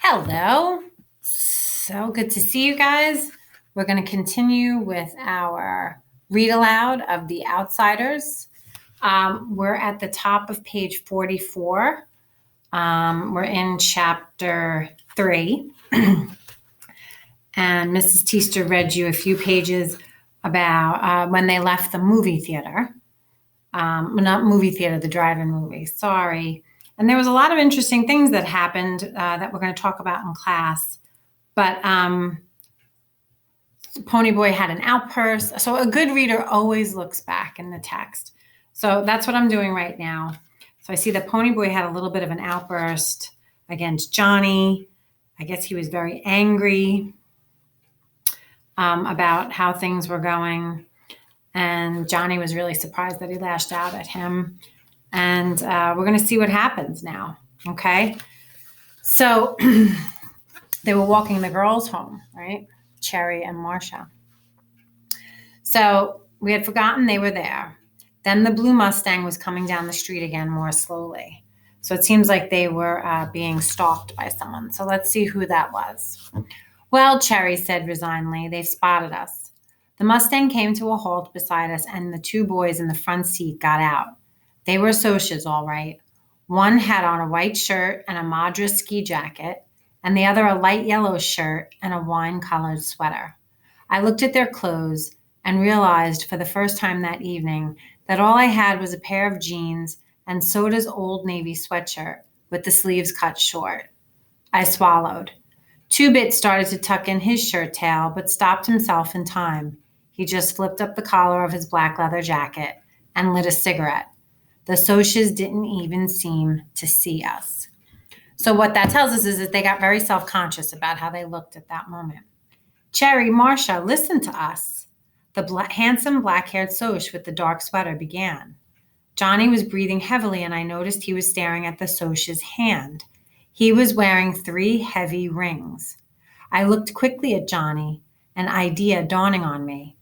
Hello. So good to see you guys. We're going to continue with our read aloud of The Outsiders. We're at the top of page 44. We're in chapter 3. And Mrs. Teaster read you a few pages about when they left the movie theater. Not movie theater, the drive-in movie. Sorry. And there was a lot of interesting things that happened that we're going to talk about in class. But Ponyboy had an outburst. So a good reader always looks back in the text. So that's what I'm doing right now. So I see that Ponyboy had a little bit of an outburst against Johnny. I guess he was very angry about how things were going. And Johnny was really surprised that he lashed out at him. And we're going to see what happens now, okay? So they were walking the girls home, right? Cherry and Marcia. So we had forgotten they were there. Then the blue Mustang was coming down the street again more slowly. So it seems like they were being stalked by someone. So let's see who that was. Well, Cherry said resignedly, they've spotted us. The Mustang came to a halt beside us, and the two boys in the front seat got out. They were Socs, all right. One had on a white shirt and a Madras ski jacket, and the other a light yellow shirt and a wine-colored sweater. I looked at their clothes and realized for the first time that evening that all I had was a pair of jeans and Soda's Old Navy sweatshirt with the sleeves cut short. I swallowed. Two-Bit started to tuck in his shirt tail, but stopped himself in time. He just flipped up the collar of his black leather jacket and lit a cigarette. The Socs didn't even seem to see us. So what that tells us is that they got very self-conscious about how they looked at that moment. Cherry, Marcia, listen to us. The handsome black-haired Soc with the dark sweater began. Johnny was breathing heavily, and I noticed he was staring at the Soc's hand. He was wearing 3 heavy rings. I looked quickly at Johnny, an idea dawning on me.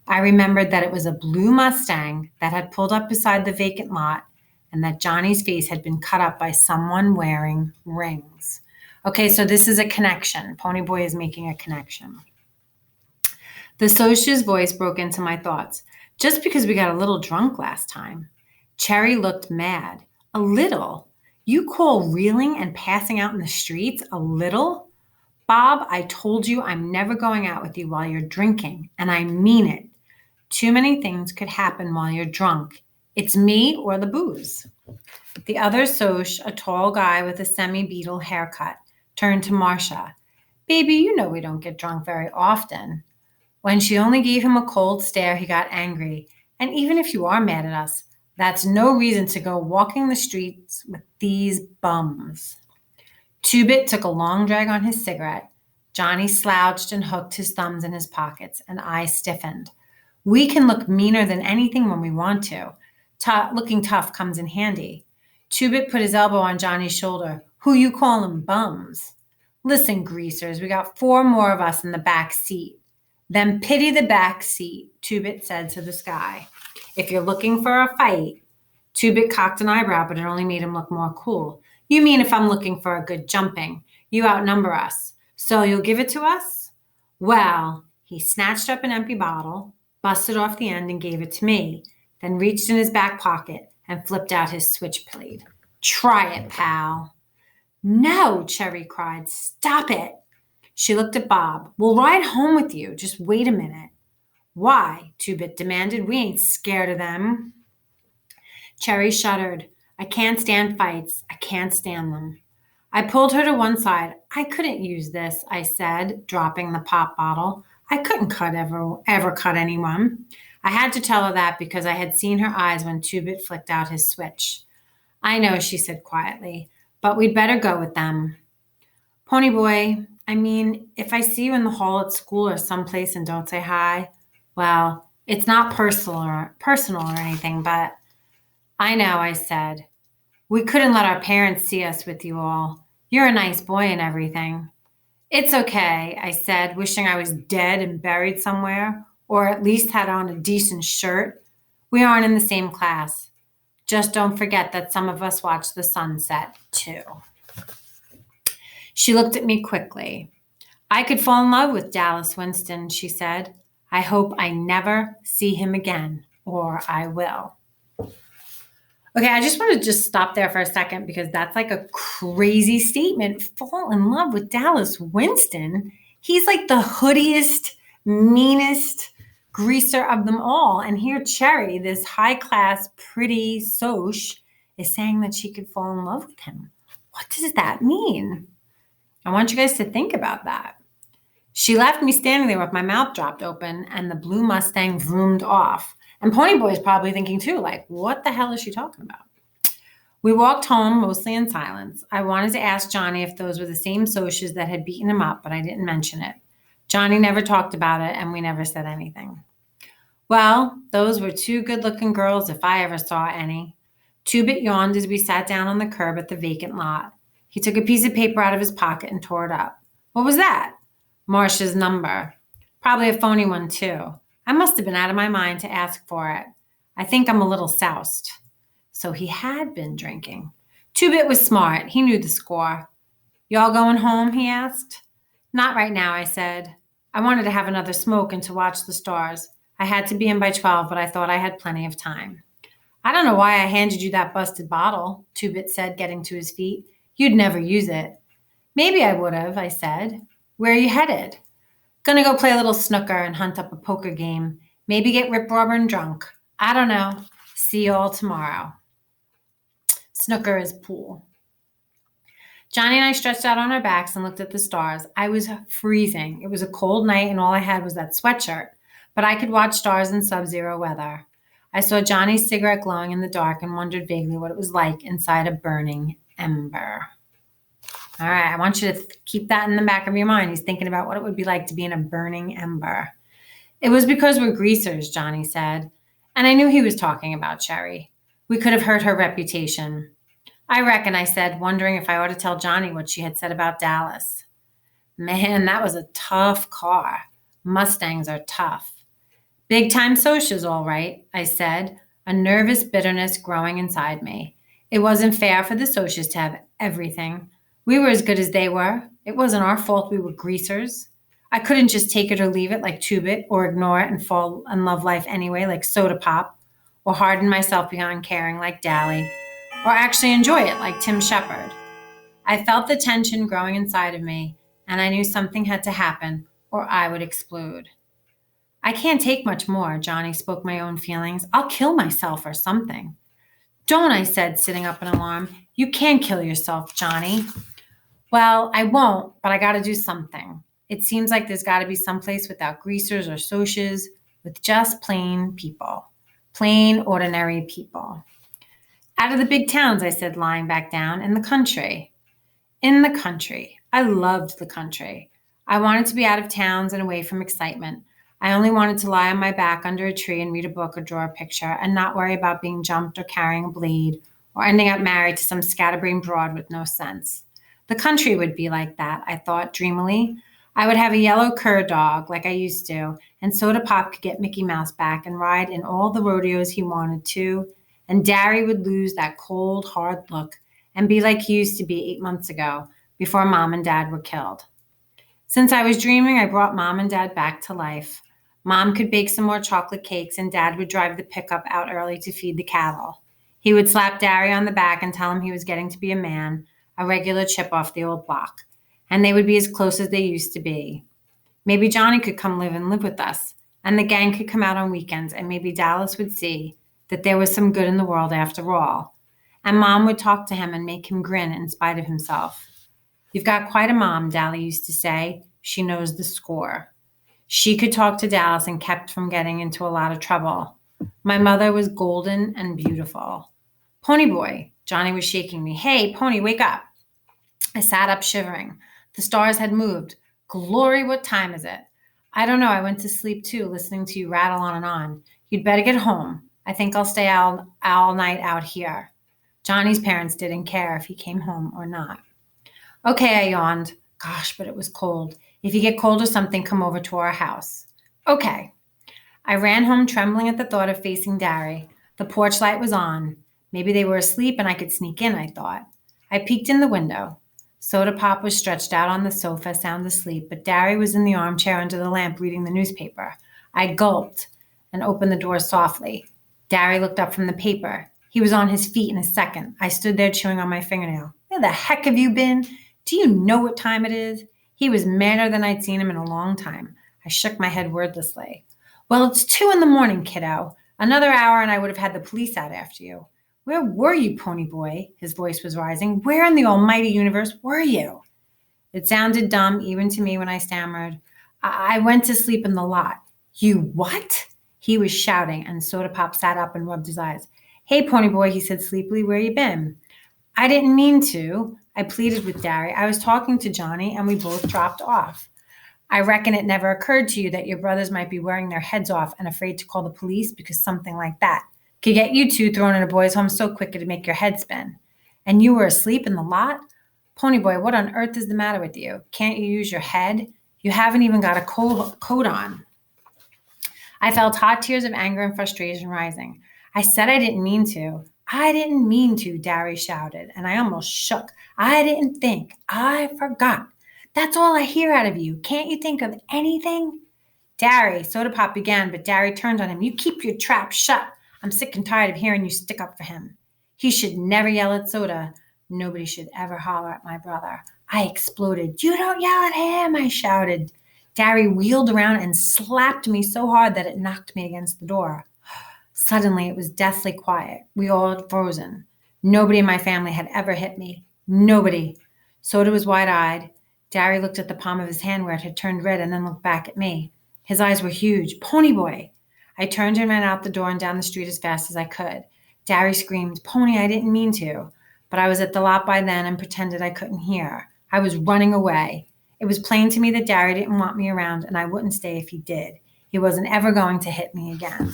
I remembered that it was a blue Mustang that had pulled up beside the vacant lot and that Johnny's face had been cut up by someone wearing rings. Okay, so this is a connection. Ponyboy is making a connection. The Soc's voice broke into my thoughts. Just because we got a little drunk last time. Cherry looked mad. A little? You call reeling and passing out in the streets a little? Bob, I told you I'm never going out with you while you're drinking, and I mean it. Too many things could happen while you're drunk. It's me or the booze. The other Soc, a tall guy with a semi-beetle haircut, turned to Marcia. Baby, you know we don't get drunk very often. When she only gave him a cold stare, he got angry. And even if you are mad at us, that's no reason to go walking the streets with these bums. Two-Bit took a long drag on his cigarette. Johnny slouched and hooked his thumbs in his pockets, and I stiffened. We can look meaner than anything when we want to. Looking tough comes in handy. Two-Bit put his elbow on Johnny's shoulder. Who you callin' bums? Listen, greasers, we got 4 more of us in the back seat. Then pity the back seat, Two-Bit said to the sky. If you're looking for a fight, Two-Bit cocked an eyebrow, but it only made him look more cool. You mean if I'm looking for a good jumping? You outnumber us. So you'll give it to us? Well, he snatched up an empty bottle, busted off the end and gave it to me, then reached in his back pocket and flipped out his switchblade. Try it, pal. No, Cherry cried. Stop it. She looked at Bob. We'll ride home with you. Just wait a minute. Why? Two-Bit demanded. We ain't scared of them. Cherry shuddered. I can't stand fights. I can't stand them. I pulled her to one side. I couldn't use this, I said, dropping the pop bottle. I couldn't ever cut anyone. I had to tell her that because I had seen her eyes when Two-Bit flicked out his switch. I know, she said quietly, but we'd better go with them. Ponyboy, I mean, if I see you in the hall at school or someplace and don't say hi, well, it's not personal or anything, but I know, I said. We couldn't let our parents see us with you all. You're a nice boy and everything. It's okay, I said, wishing I was dead and buried somewhere, or at least had on a decent shirt. We aren't in the same class. Just don't forget that some of us watch the sunset, too. She looked at me quickly. I could fall in love with Dallas Winston, she said. I hope I never see him again, or I will. Okay, I just want to just stop there for a second because that's like a crazy statement. Fall in love with Dallas Winston. He's like the hoodiest, meanest greaser of them all. And here Cherry, this high class, pretty soch, is saying that she could fall in love with him. What does that mean? I want you guys to think about that. She left me standing there with my mouth dropped open and the blue Mustang vroomed off. And Ponyboy is probably thinking too, like, what the hell is she talking about? We walked home mostly in silence. I wanted to ask Johnny if those were the same socs that had beaten him up, but I didn't mention it. Johnny never talked about it, and we never said anything. Well, those were two good-looking girls if I ever saw any. Two-Bit yawned as we sat down on the curb at the vacant lot. He took a piece of paper out of his pocket and tore it up. What was that? Marcia's number. Probably a phony one, too. I must have been out of my mind to ask for it. I think I'm a little soused. So he had been drinking. Two-Bit was smart. He knew the score. Y'all going home, he asked. Not right now, I said. I wanted to have another smoke and to watch the stars. I had to be in by 12, but I thought I had plenty of time. I don't know why I handed you that busted bottle, Two-Bit said, getting to his feet. You'd never use it. Maybe I would have, I said. Where are you headed? Gonna go play a little snooker and hunt up a poker game. Maybe get rip-roaring drunk. I don't know. See you all tomorrow. Snooker is pool. Johnny and I stretched out on our backs and looked at the stars. I was freezing. It was a cold night and all I had was that sweatshirt, but I could watch stars in sub-zero weather. I saw Johnny's cigarette glowing in the dark and wondered vaguely what it was like inside a burning ember. All right, I want you to keep that in the back of your mind. He's thinking about what it would be like to be in a burning ember. It was because we're greasers, Johnny said, and I knew he was talking about Cherry. We could have hurt her reputation. I reckon, I said, wondering if I ought to tell Johnny what she had said about Dallas. Man, that was a tough car. Mustangs are tough. Big-time socs, all right, I said, a nervous bitterness growing inside me. It wasn't fair for the socs to have everything. We were as good as they were. It wasn't our fault we were greasers. I couldn't just take it or leave it like Two-Bit, or ignore it and fall in love life anyway like Soda Pop, or harden myself beyond caring like Dally, or actually enjoy it like Tim Shepard. I felt the tension growing inside of me, and I knew something had to happen or I would explode. I can't take much more, Johnny spoke my own feelings. I'll kill myself or something. Don't, I said, sitting up in alarm. You can kill yourself, Johnny. Well, I won't, but I got to do something. It seems like there's got to be someplace without greasers or socs, with just plain people. Plain, ordinary people. Out of the big towns, I said, lying back down, in the country. In the country. I loved the country. I wanted to be out of towns and away from excitement. I only wanted to lie on my back under a tree and read a book or draw a picture and not worry about being jumped or carrying a blade or ending up married to some scatterbrained broad with no sense. The country would be like that, I thought dreamily. I would have a yellow cur dog like I used to, and Soda Pop could get Mickey Mouse back and ride in all the rodeos he wanted to, and Darry would lose that cold, hard look and be like he used to be 8 months ago before Mom and Dad were killed. Since I was dreaming, I brought Mom and Dad back to life. Mom could bake some more chocolate cakes, and Dad would drive the pickup out early to feed the cattle. He would slap Darry on the back and tell him he was getting to be a man, a regular chip off the old block, and they would be as close as they used to be. Maybe Johnny could come live with us, and the gang could come out on weekends, and maybe Dallas would see that there was some good in the world after all. And Mom would talk to him and make him grin in spite of himself. You've got quite a mom, Dally used to say. She knows the score. She could talk to Dallas and kept from getting into a lot of trouble. My mother was golden and beautiful. Ponyboy, Johnny was shaking me. Hey, Pony, wake up. I sat up shivering. The stars had moved. Glory, what time is it? I don't know. I went to sleep too, listening to you rattle on and on. You'd better get home. I think I'll stay all night out here. Johnny's parents didn't care if he came home or not. Okay, I yawned. Gosh, but it was cold. If you get cold or something, come over to our house. Okay. I ran home trembling at the thought of facing Darry. The porch light was on. Maybe they were asleep and I could sneak in, I thought. I peeked in the window. Soda Pop was stretched out on the sofa, sound asleep, but Derry was in the armchair under the lamp reading the newspaper. I gulped and opened the door softly. Derry looked up from the paper. He was on his feet in a second. I stood there chewing on my fingernail. Where the heck have you been? Do you know what time it is? He was madder than I'd seen him in a long time. I shook my head wordlessly. Well, it's 2 a.m, kiddo. Another hour and I would have had the police out after you. Where were you, pony boy? His voice was rising. Where in the almighty universe were you? It sounded dumb even to me when I stammered. I went to sleep in the lot. You what? He was shouting, and Soda Pop sat up and rubbed his eyes. Hey, pony boy, he said sleepily, where you been? I didn't mean to. I pleaded with Derry. I was talking to Johnny, and we both dropped off. I reckon it never occurred to you that your brothers might be wearing their heads off and afraid to call the police because something like that could get you two thrown in a boy's home so quick it'd make your head spin. And you were asleep in the lot? Pony boy, what on earth is the matter with you? Can't you use your head? You haven't even got a coat on. I felt hot tears of anger and frustration rising. I said I didn't mean to. I didn't mean to, Derry shouted, and I almost shook. I didn't think. I forgot. That's all I hear out of you. Can't you think of anything? Derry, Soda Pop began, but Derry turned on him. You keep your trap shut. I'm sick and tired of hearing you stick up for him. He should never yell at Soda. Nobody should ever holler at my brother. I exploded. You don't yell at him, I shouted. Derry wheeled around and slapped me so hard that it knocked me against the door. Suddenly, it was deathly quiet. We all had frozen. Nobody in my family had ever hit me. Nobody. Soda was wide-eyed. Derry looked at the palm of his hand where it had turned red and then looked back at me. His eyes were huge. Pony boy. I turned and ran out the door and down the street as fast as I could. Derry screamed, Pony, I didn't mean to. But I was at the lot by then and pretended I couldn't hear. I was running away. It was plain to me that Derry didn't want me around, and I wouldn't stay if he did. He wasn't ever going to hit me again.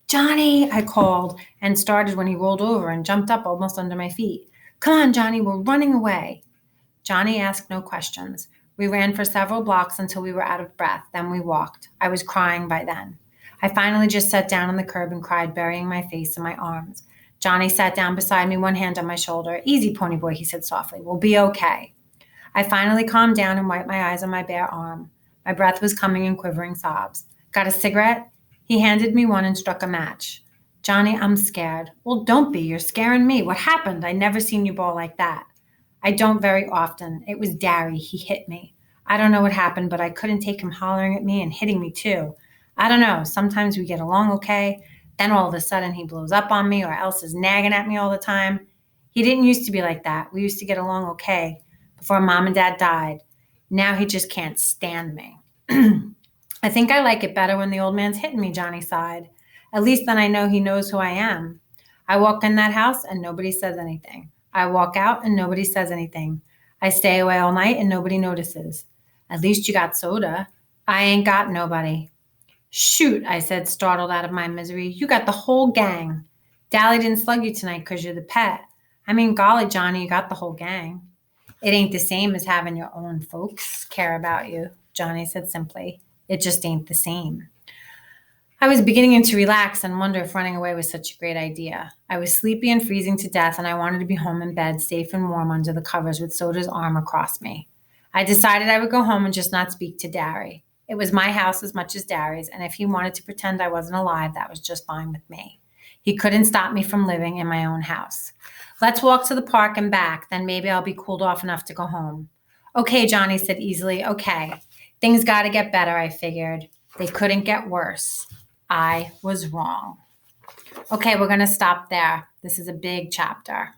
Johnny, I called, and started when he rolled over and jumped up almost under my feet. Come on, Johnny, we're running away. Johnny asked no questions. We ran for several blocks until we were out of breath. Then we walked. I was crying by then. I finally just sat down on the curb and cried, burying my face in my arms. Johnny sat down beside me, one hand on my shoulder. Easy, pony boy, he said softly. We'll be okay. I finally calmed down and wiped my eyes on my bare arm. My breath was coming in quivering sobs. Got a cigarette? He handed me one and struck a match. Johnny, I'm scared. Well, don't be. You're scaring me. What happened? I never seen you bawl like that. I don't very often. It was Derry. He hit me. I don't know what happened, but I couldn't take him hollering at me and hitting me too. I don't know. Sometimes we get along okay. Then all of a sudden he blows up on me or else is nagging at me all the time. He didn't used to be like that. We used to get along okay before Mom and Dad died. Now he just can't stand me. I think I like it better when the old man's hitting me, Johnny sighed. At least then I know he knows who I am. I walk in that house and nobody says anything. I walk out and nobody says anything. I stay away all night and nobody notices. At least you got Soda. I ain't got nobody. Shoot, I said, startled out of my misery. You got the whole gang. Dally didn't slug you tonight because you're the pet. I mean, golly, Johnny, you got the whole gang. It ain't the same as having your own folks care about you, Johnny said simply. It just ain't the same. I was beginning to relax and wonder if running away was such a great idea. I was sleepy and freezing to death, and I wanted to be home in bed, safe and warm under the covers with Soda's arm across me. I decided I would go home and just not speak to Derry. It was my house as much as Derry's, and if he wanted to pretend I wasn't alive, that was just fine with me. He couldn't stop me from living in my own house. Let's walk to the park and back, then maybe I'll be cooled off enough to go home. Okay, Johnny said easily. Okay. Things got to get better, I figured. They couldn't get worse. I was wrong. Okay, we're going to stop there. This is a big chapter.